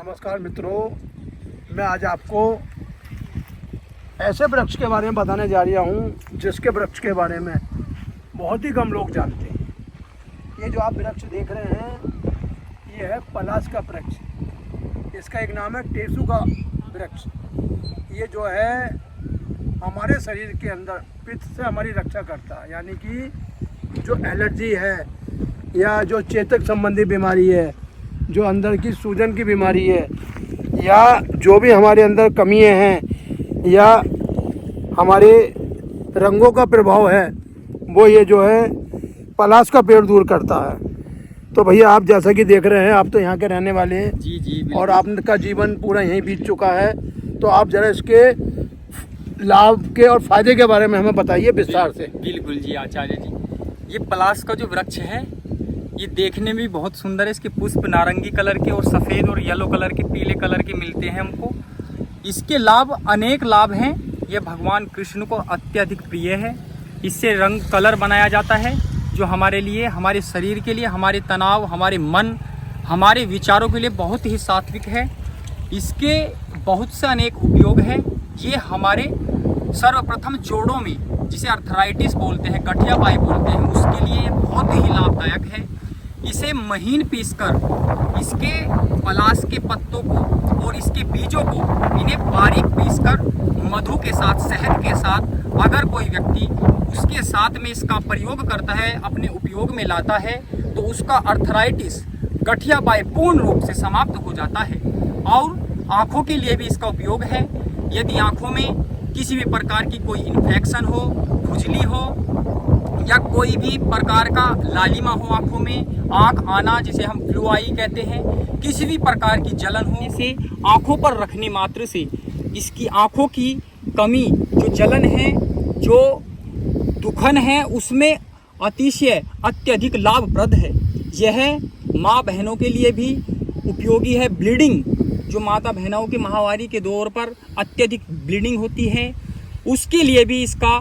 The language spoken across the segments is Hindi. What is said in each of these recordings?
नमस्कार मित्रों, मैं आज आपको ऐसे वृक्ष के बारे में बताने जा रहा हूँ जिसके वृक्ष के बारे में बहुत ही कम लोग जानते हैं। ये जो आप वृक्ष देख रहे हैं ये है पलाश का वृक्ष। इसका एक नाम है टेसू का वृक्ष। ये जो है हमारे शरीर के अंदर पित्त से हमारी रक्षा करता है, यानी कि जो एलर्जी है या जो चेतक संबंधी बीमारी है, जो अंदर की सूजन की बीमारी है, या जो भी हमारे अंदर कमियां हैं या हमारे रंगों का प्रभाव है, वो ये जो है पलाश का पेड़ दूर करता है। तो भैया आप जैसा कि देख रहे हैं, आप तो यहाँ के रहने वाले हैं। जी जी, और आपका जीवन पूरा यहीं बीत चुका है, तो आप ज़रा इसके लाभ के और फायदे के बारे में हमें बताइए विस्तार से। बिल्कुल जी आचार्य जी, ये पलाश का जो वृक्ष है ये देखने में भी बहुत सुंदर है। इसके पुष्प नारंगी कलर के और सफ़ेद और येलो कलर के, पीले कलर के मिलते हैं हमको। इसके लाभ अनेक लाभ हैं। ये भगवान कृष्ण को अत्यधिक प्रिय है। इससे रंग कलर बनाया जाता है जो हमारे लिए, हमारे शरीर के लिए, हमारे तनाव, हमारे मन, हमारे विचारों के लिए बहुत ही सात्विक है। इसके बहुत से अनेक उपयोग हैं। ये हमारे सर्वप्रथम जोड़ों में, जिसे अर्थराइटिस बोलते हैं, गठिया पाई बोलते हैं, उसके लिए बहुत ही लाभदायक है। इसे महीन पीसकर, इसके पलाश के पत्तों को और इसके बीजों को, इन्हें बारीक पीसकर मधु के साथ, शहद के साथ, अगर कोई व्यक्ति उसके साथ में इसका प्रयोग करता है, अपने उपयोग में लाता है, तो उसका अर्थराइटिस, गठिया पाई पूर्ण रूप से समाप्त हो जाता है। और आँखों के लिए भी इसका उपयोग है। यदि आँखों में किसी भी प्रकार की कोई इन्फेक्शन हो, खुजली हो, या कोई भी प्रकार का लालिमा हो आँखों में, आँख आना जिसे हम ब्लू आई कहते हैं, किसी भी प्रकार की जलन होने से आँखों पर रखने मात्र से इसकी आँखों की कमी, जो जलन है, जो दुखन है, उसमें अतिशय अत्यधिक लाभप्रद है। यह माँ बहनों के लिए भी उपयोगी है। ब्लीडिंग, जो माता बहनों के माहवारी के दौर पर अत्यधिक ब्लीडिंग होती है, उसके लिए भी इसका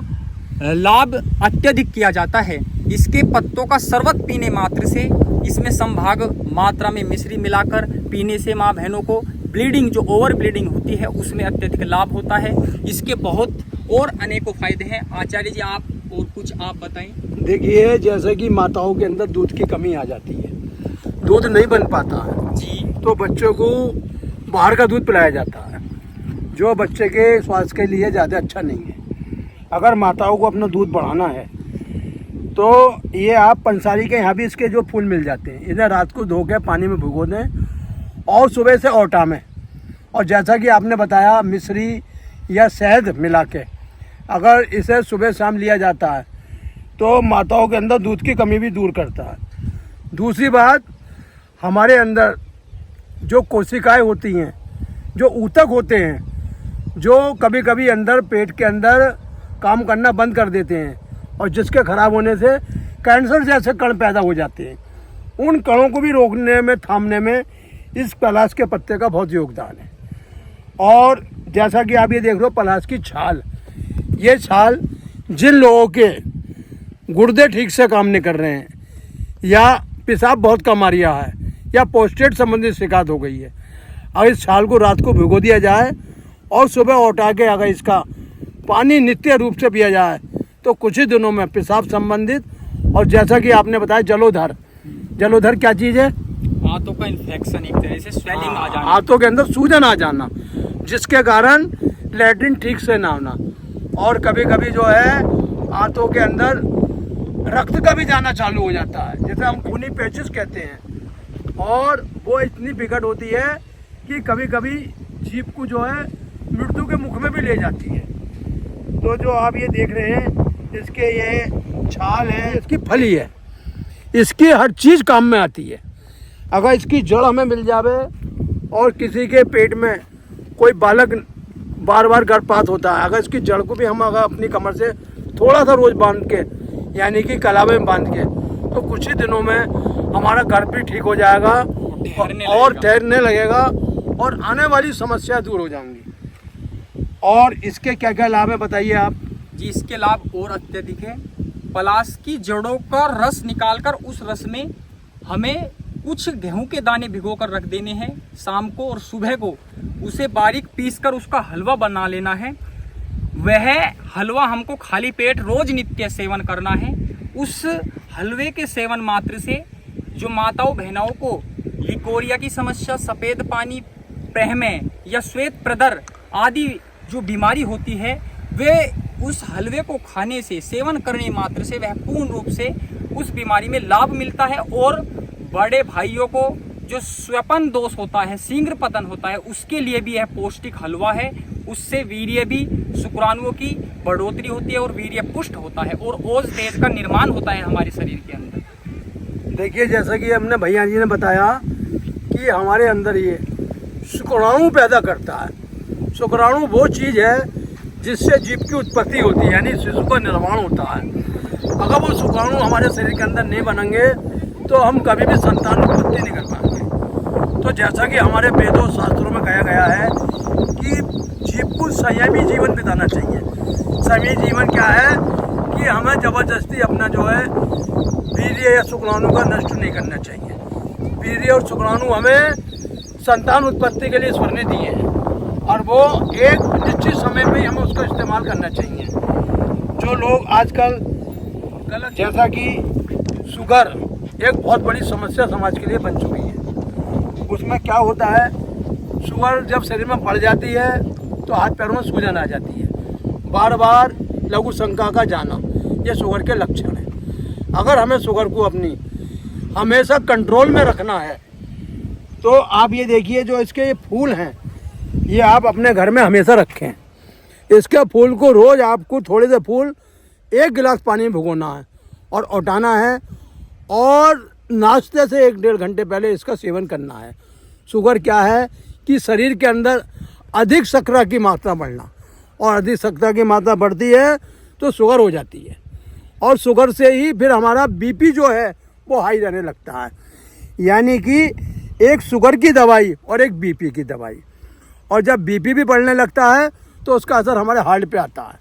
लाभ अत्यधिक किया जाता है। इसके पत्तों का शरबत पीने मात्र से, इसमें संभाग मात्रा में मिश्री मिलाकर पीने से माँ बहनों को ब्लीडिंग, जो ओवर ब्लीडिंग होती है, उसमें अत्यधिक लाभ होता है। इसके बहुत और अनेकों फायदे हैं। आचार्य जी आप और कुछ आप बताएं। देखिए, जैसे कि माताओं के अंदर दूध की कमी आ जाती है, दूध नहीं बन पाता है जी, तो बच्चों को बाहर का दूध पिलाया जाता है, जो बच्चे के स्वास्थ्य के लिए ज़्यादा अच्छा नहीं है। अगर माताओं को अपना दूध बढ़ाना है तो ये आप पंसारी के यहाँ भी इसके जो फूल मिल जाते हैं, इन्हें रात को धो के पानी में भिगो दें और सुबह से औटा में, और जैसा कि आपने बताया मिश्री या शहद मिला के अगर इसे सुबह शाम लिया जाता है तो माताओं के अंदर दूध की कमी भी दूर करता है। दूसरी बात, हमारे अंदर जो कोशिकाएं होती हैं, जो ऊतक होते हैं, जो कभी कभी अंदर पेट के अंदर काम करना बंद कर देते हैं और जिसके खराब होने से कैंसर जैसे कण पैदा हो जाते हैं, उन कणों को भी रोकने में, थामने में इस पलाश के पत्ते का बहुत योगदान है। और जैसा कि आप ये देख रहे हो, पलाश की छाल, ये छाल जिन लोगों के गुर्दे ठीक से काम नहीं कर रहे हैं, या पेशाब बहुत कम आ रहा है, या प्रोस्टेट संबंधी शिकायत हो गई है, अगर इस छाल को रात को भिगो दिया जाए और सुबह उठा के अगर इसका पानी नित्य रूप से पिया जाए तो कुछ ही दिनों में पेशाब संबंधित, और जैसा कि आपने बताया जलोधर, जलोधर क्या चीज़ है? हाथों का इन्फेक्शन, एक तरह से स्वेलिंग आ जाना, हाथों के अंदर सूजन आ जाना, जिसके कारण लैट्रिन ठीक से ना होना, और कभी कभी जो है हाथों के अंदर रक्त का भी जाना चालू हो जाता है, जिसे हम खूनी पैचेस कहते हैं, और वो इतनी विकट होती है कि कभी कभी जीभ को जो है मृत्यु के मुख में भी ले जाती है। तो जो आप ये देख रहे हैं, इसके ये छाल है, इसकी फली है, इसकी हर चीज़ काम में आती है। अगर इसकी जड़ हमें मिल जावे, और किसी के पेट में कोई बालक बार बार गर्भपात होता है, अगर इसकी जड़ को भी हम अगर अपनी कमर से थोड़ा सा रोज़ बांध के, यानी कि कलावे में बांध के, तो कुछ ही दिनों में हमारा गर्भ भी ठीक हो जाएगा और ठहरने लगेगा और आने वाली समस्या दूर हो जाएंगी। और इसके क्या क्या लाभ है बताइए आप जी। इसके लाभ और अत्यधिक है। पलाश की जड़ों का रस निकालकर उस रस में हमें कुछ गेहूं के दाने भिगो कर रख देने हैं शाम को, और सुबह को उसे बारीक पीस कर उसका हलवा बना लेना है। वह हलवा हमको खाली पेट रोज नित्य सेवन करना है। उस हलवे के सेवन मात्र से जो माताओं बहनाओं को लिकोरिया की समस्या, सफ़ेद पानी, प्रहमें या श्वेत प्रदर आदि जो बीमारी होती है, वे उस हलवे को खाने से, सेवन करने मात्र से वह पूर्ण रूप से उस बीमारी में लाभ मिलता है। और बड़े भाइयों को जो स्वपन दोष होता है, शीघ्र पतन होता है, उसके लिए भी यह पौष्टिक हलवा है। उससे वीर्य भी, शुक्राणुओं की बढ़ोतरी होती है और वीर्य पुष्ट होता है और ओज तेज का निर्माण होता है हमारे शरीर के अंदर। देखिए, जैसा कि हमने भैया जी ने बताया कि हमारे अंदर ये शुक्राणु पैदा करता है। शुक्राणु वो चीज़ है जिससे जीव की उत्पत्ति होती है, यानी शिशु का निर्माण होता है। अगर वो शुक्राणु हमारे शरीर के अंदर नहीं बनेंगे तो हम कभी भी संतान उत्पत्ति नहीं कर पाएंगे। तो जैसा कि हमारे वेदों शास्त्रों में कहा गया है कि जीव को संयमी जीवन बिताना चाहिए। संयमी जीवन क्या है कि हमें ज़बरदस्ती अपना जो है वीर्य या शुक्राणु का नष्ट नहीं करना चाहिए। वीर्य और शुक्राणु हमें संतान उत्पत्ति के लिए ईश्वर ने दिए हैं और वो एक निश्चित समय में ही हमें उसका इस्तेमाल करना चाहिए। जो लोग आजकल गलत, जैसा कि शुगर एक बहुत बड़ी समस्या समाज के लिए बन चुकी है। उसमें क्या होता है, शुगर जब शरीर में बढ़ जाती है तो हाथ पैरों में सूजन आ जाती है, बार बार लघु शंका का जाना, ये शुगर के लक्षण हैं। अगर हमें शुगर को अपनी हमेशा कंट्रोल में रखना है तो आप ये देखिए, जो इसके ये फूल हैं ये आप अपने घर में हमेशा रखें। इसके फूल को रोज़ आपको थोड़े से फूल 1 गिलास पानी में भिगोना है और उठाना है और नाश्ते से 1-1.5 घंटे पहले इसका सेवन करना है। शुगर क्या है कि शरीर के अंदर अधिक शर्करा की मात्रा बढ़ना, और अधिक शर्करा की मात्रा बढ़ती है तो शुगर हो जाती है, और शुगर से ही फिर हमारा बीपी जो है वो हाई रहने लगता है। यानी कि एक शुगर की दवाई और एक बीपी की दवाई, और जब बीपी भी बढ़ने लगता है तो उसका असर हमारे हार्ट पे आता है,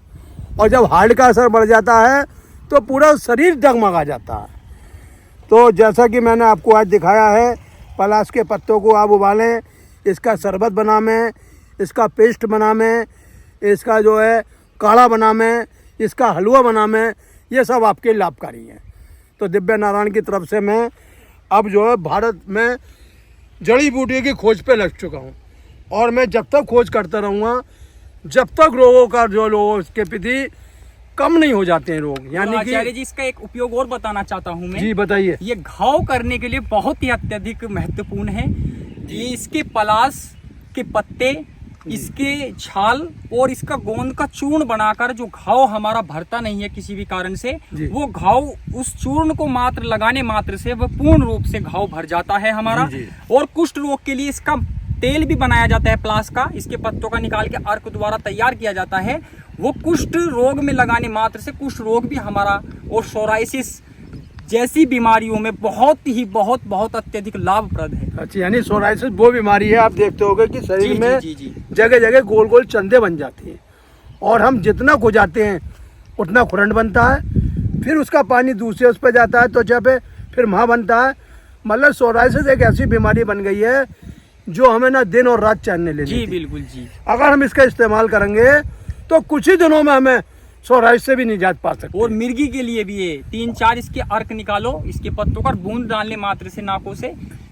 और जब हार्ट का असर बढ़ जाता है तो पूरा शरीर डगमगा जाता है। तो जैसा कि मैंने आपको आज दिखाया है, पलाश के पत्तों को आप उबालें, इसका शरबत बनावें, इसका पेस्ट बनावें, इसका जो है काढ़ा बनावें, इसका हलवा बनावें, ये सब आपके लाभकारी हैं। तो दिव्य नारायण की तरफ से मैं अब जो है भारत में जड़ी बूटी की खोज पे लग चुका हूँ, और मैं जब तक खोज करता रहूँगा जब तक रोगों का जो लोगों के प्रति कम नहीं हो जाते हैं रोग। यानी कि आचार्य जी, इसका एक उपयोग और बताना चाहता हूँ मैं। जी बताइए। ये घाव करने के लिए बहुत ही अत्यधिक महत्वपूर्ण है। ये इसके पलाश के पत्ते, इसके छाल और इसका गोंद का चूर्ण बनाकर जो घाव हमारा भरता नहीं है किसी भी कारण से, वो घाव उस चूर्ण को मात्र लगाने मात्र से वह पूर्ण रूप से घाव भर जाता है हमारा। और कुष्ठ रोग के लिए इसका तेल भी बनाया जाता है प्लास का, इसके पत्तों का निकाल के अर्क द्वारा तैयार किया जाता है। वो कुष्ठ रोग में लगाने मात्र से कुष्ठ रोग भी हमारा और सोराइसिस जैसी बीमारियों में बहुत अत्यधिक लाभप्रद है। अच्छा, यानी सोराइसिस वो बीमारी है, आप देखते होंगे कि शरीर में जगह जगह गोल गोल चंदे बन जाते हैं, और हम जितना खुजाते हैं उतना खुरंड बनता है, फिर उसका पानी दूसरे उस पर जाता है त्वचा पे, फिर वहाँ बनता है। मतलब सोराइसिस एक ऐसी बीमारी बन गई है जो हमें ना दिन और रात चैन ले। जी बिल्कुल जी। अगर हम इसका इस्तेमाल करेंगे तो कुछ ही दिनों में हमें सोराइसिस से भी निजात पा सकते। और मिर्गी के लिए भी ये 3-4 इसके अर्क निकालो, इसके पत्तों का बूंद डालने मात्र से नाकों से,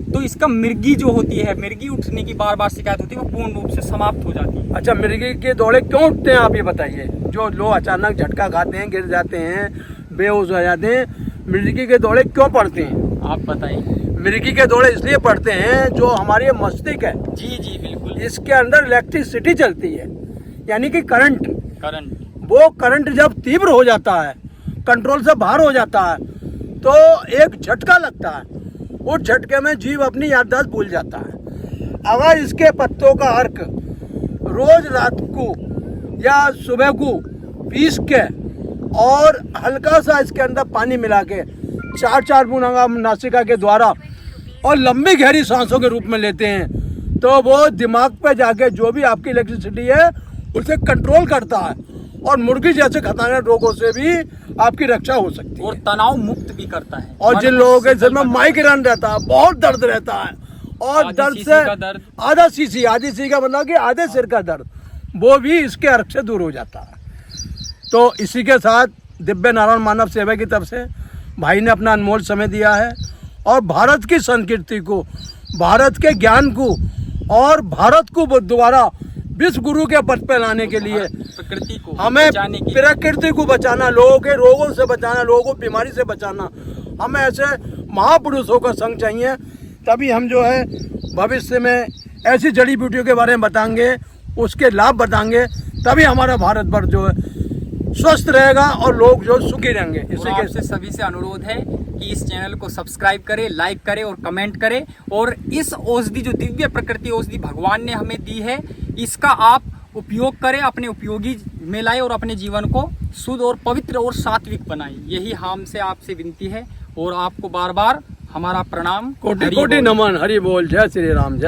तो इसका मिर्गी जो होती है, मिर्गी उठने की बार बार शिकायत होती है, वो पूर्ण रूप से समाप्त हो जाती है। अच्छा, मिर्गी के दौड़े क्यों उठते हैं आप ये बताइए। जो लोग अचानक झटका खाते हैं, गिर जाते हैं, बेहोश हो जाते हैं, मिर्गी के दौड़े क्यों पड़ते हैं आप बताइए। मिर्गी के दौड़े इसलिए पड़ते हैं, जो हमारी मस्तिष्क है, जी बिल्कुल, इसके अंदर इलेक्ट्रिसिटी चलती है, यानी कि करंट। वो करंट जब तीव्र हो जाता है, कंट्रोल से बाहर हो जाता है, तो एक झटका लगता है। उस झटके में जीव अपनी याददाश्त भूल जाता है। अगर इसके पत्तों का अर्क रोज रात को या सुबह को पीस के और हल्का सा इसके अंदर पानी मिला के 4-4 बूंद नासिका के द्वारा और लंबी गहरी सांसों के रूप में लेते हैं, तो वो दिमाग पे जाके जो भी आपकी इलेक्ट्रिसिटी है उसे कंट्रोल करता है, और मुर्गी जैसे खतरनाक रोगों से भी आपकी रक्षा हो सकती और है। तनाव मुक्त भी करता है। और जिन लोगों के सिर में माइग्रेन रहता है, बहुत दर्द रहता है, और आधी दर्द सीसी से का दर्द। आधा सीसी, आधी सीसी का मतलब कि आधे सिर का दर्द, वो भी इसके अर्क से दूर हो जाता है। तो इसी के साथ दिव्य नारायण मानव सेवा की तरफ से भाई ने अपना अनमोल समय दिया है, और भारत की संस्कृति को, भारत के ज्ञान को, और भारत को दोबारा विश्व गुरु के पद पे लाने के लिए प्रकृति को हमें बचाने की, प्रकृति को बचाना, लोगों के रोगों से बचाना, लोगों को बीमारी से बचाना, हमें ऐसे महापुरुषों का संग चाहिए। तभी हम जो है भविष्य में ऐसी जड़ी बूटियों के बारे में बताएंगे, उसके लाभ बताएंगे, तभी हमारा भारतवर्ष जो है स्वस्थ रहेगा और लोग जो सुखी रहेंगे। और इसी आपसे के सभी से अनुरोध है कि इस चैनल को सब्सक्राइब करें, लाइक करें और कमेंट करें। और इस औषधि, जो दिव्य प्रकृति औषधि भगवान ने हमें दी है, इसका आप उपयोग करें, अपने उपयोगी में लाएं और अपने जीवन को शुद्ध और पवित्र और सात्विक बनाएं। यही हमसे आपसे विनती है, और आपको बार बार हमारा प्रणाम, कोटि हरि कोटि बोल। नमन, हरि बोल, जय श्री राम, जय।